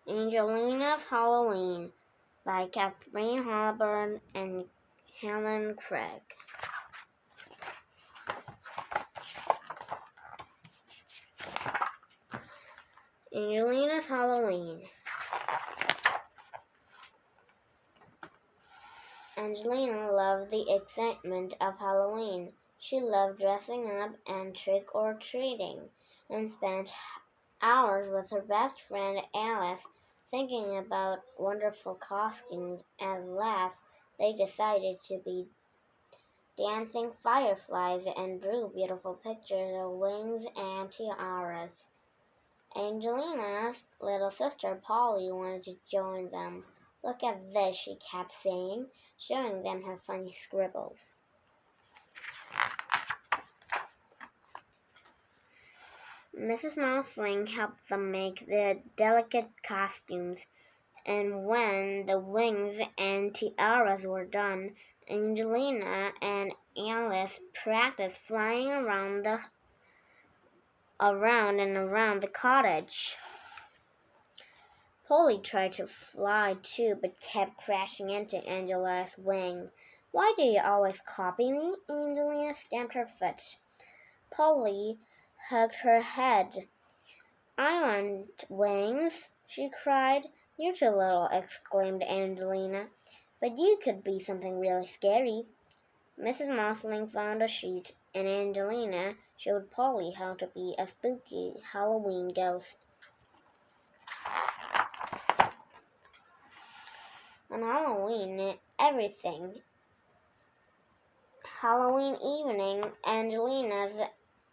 Angelina's Halloween by Holabird&Helen Craig. Angelina's Halloween. Angelina loved the excitement of Halloween. She loved dressing up and trick-or-treating, and spent hours with her best friend Alice thinking about wonderful costumes. At last, they decided to be dancing fireflies and drew beautiful pictures of wings and tiaras. Angelina's little sister Polly wanted to join them. "Look at this," she kept saying, showing them her funny scribbles. Mrs. Mousling helped them make their delicate costumes, and when the wings and tiaras were done, Angelina and Alice practiced flying around and around the cottage. Polly tried to fly too, but kept crashing into Angela's wing. "Why do you always copy me?" Angelina stamped her foot. Polly hugged her head. "I want wings," she cried. "You're too little," exclaimed Angelina. "But you could be something really scary." Mrs. Mousling found a sheet, and Angelina showed Polly how to be a spooky Halloween ghost. On Halloween evening,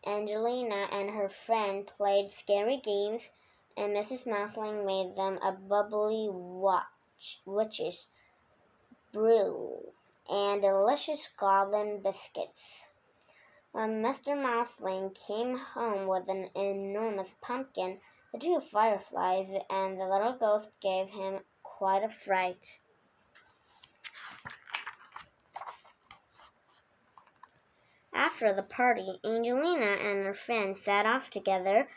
Angelina and her friend played scary games, and Mrs. Mousling made them a bubbly witch's brew and delicious goblin biscuits. When Mr. Mousling came home with an enormous pumpkin, the two fireflies and the little ghost gave him quite a fright. After the party, Angelina and her friends set off together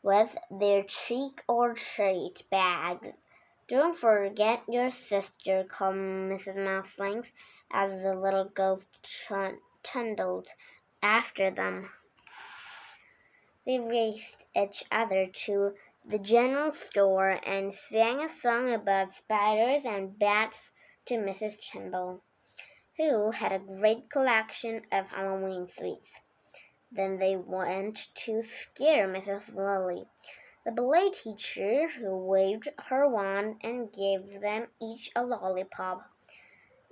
with their trick-or-treat bags. "Don't forget your sister," called Mrs. Mousling as the little ghost trundled after them. They raced each other to the general store and sang a song about spiders and bats to Mrs. Tremble, who had a great collection of Halloween sweets. Then they went to scare Mrs. Lily, the ballet teacher, who waved her wand and gave them each a lollipop.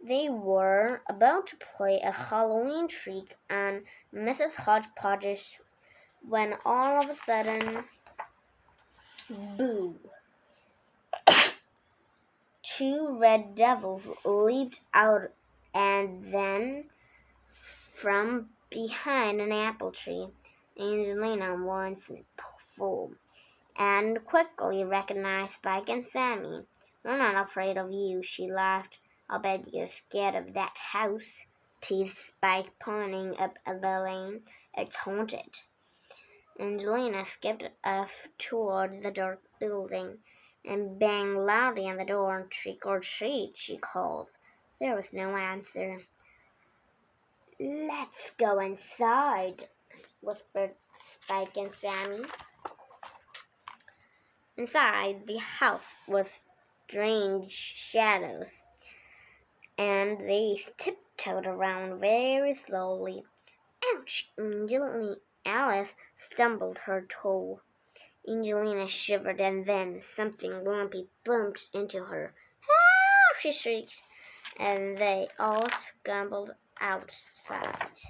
They were about to play a Halloween trick on Mrs. Hodgepodge when all of a sudden, boo! Two red devils leaped out, and then from behind an apple tree, Angelina once full, and quickly recognized Spike and Sammy. "We're not afraid of you," she laughed. "I'll bet you're scared of that house," teased Spike, pointing up the lane. "It's haunted." Angelina skipped off toward the dark building and banged loudly on the door. "Trick or treat," she called. There was no answer. "Let's go inside," whispered Spike and Sammy. Inside the house was strange shadows, and they tiptoed around very slowly. "Ouch!" Alice stumbled her toe. Angelina shivered, and then something lumpy bumped into her. "Help!" she shrieked, and they all scrambled outside.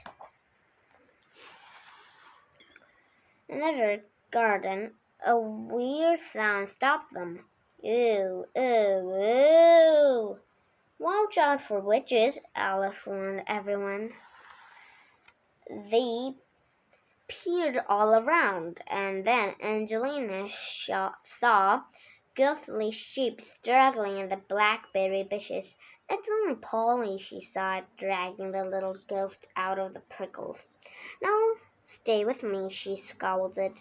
In the dark garden, a weird sound stopped them. "Ooh, ooh, ooh! Watch out for witches," Alice warned everyone. They peered all around, and then Angelina saw ghostly sheep struggling in the blackberry bushes. "It's only Polly," she sighed, dragging the little ghost out of the prickles. "Now stay with me," she scolded.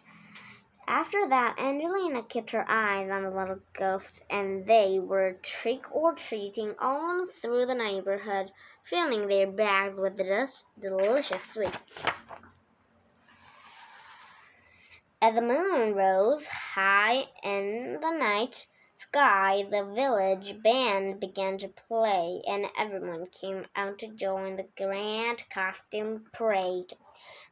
After that, Angelina kept her eyes on the little ghost, and they were trick-or-treating all through the neighborhood, filling their bags with delicious sweets. As the moon rose high in the night sky, the village band began to play, and everyone came out to join the grand costume parade.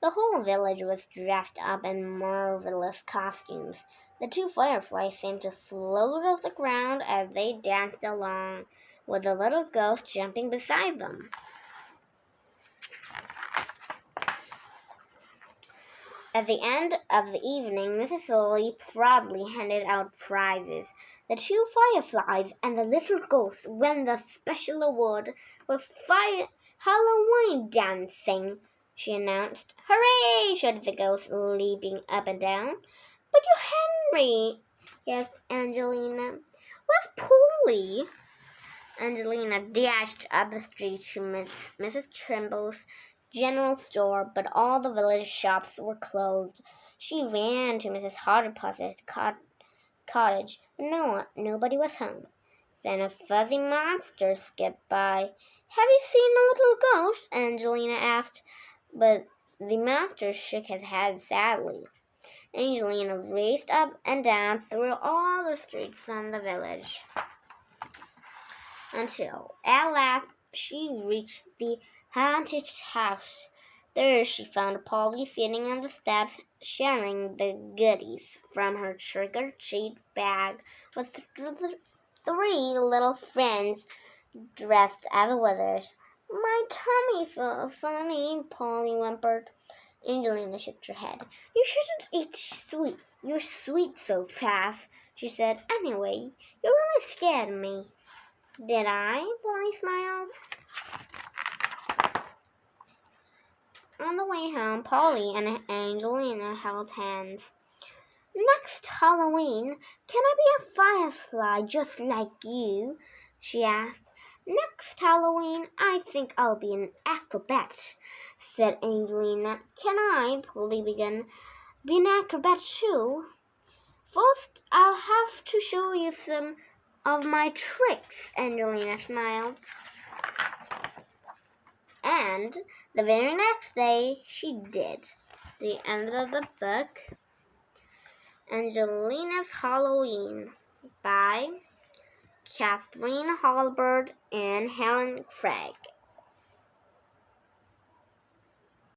The whole village was dressed up in marvelous costumes. The two fireflies seemed to float off the ground as they danced along, with the little ghost jumping beside them. At the end of the evening, Mrs. Lily proudly handed out prizes. The two fireflies and the little ghost won the special award for Halloween dancing, she announced. Hooray! Shouted the ghost, leaping up and down. But you, Henry, gasped Angelina. Where's Polly? Angelina dashed up the street to Mrs. Trimble's general store, but all the village shops were closed. She ran to Mrs. Hotterpuss's cottage, but nobody was home. Then a fuzzy monster skipped by. Have you seen a little ghost? Angelina asked, but the monster shook his head sadly. Angelina raced up and down through all the streets in the village, until at last she reached the haunted house. There she found Polly sitting on the steps, sharing the goodies from her trick-or-treat bag with three little friends dressed as withers. My tummy feels funny, Polly whimpered. Angelina shook her head. You shouldn't eat your sweet so fast, she said. Anyway, you really scared me. Did I? Polly smiled. On the way home, Polly and Angelina held hands. Next Halloween, can I be a firefly just like you? She asked. Next Halloween, I think I'll be an acrobat, said Angelina. Can I, Polly began, be an acrobat too? First, I'll have to show you some of my tricks, Angelina smiled. And the very next day, she did. The end of the book, Angelina's Halloween, by Catherine Holabird and Helen Craig.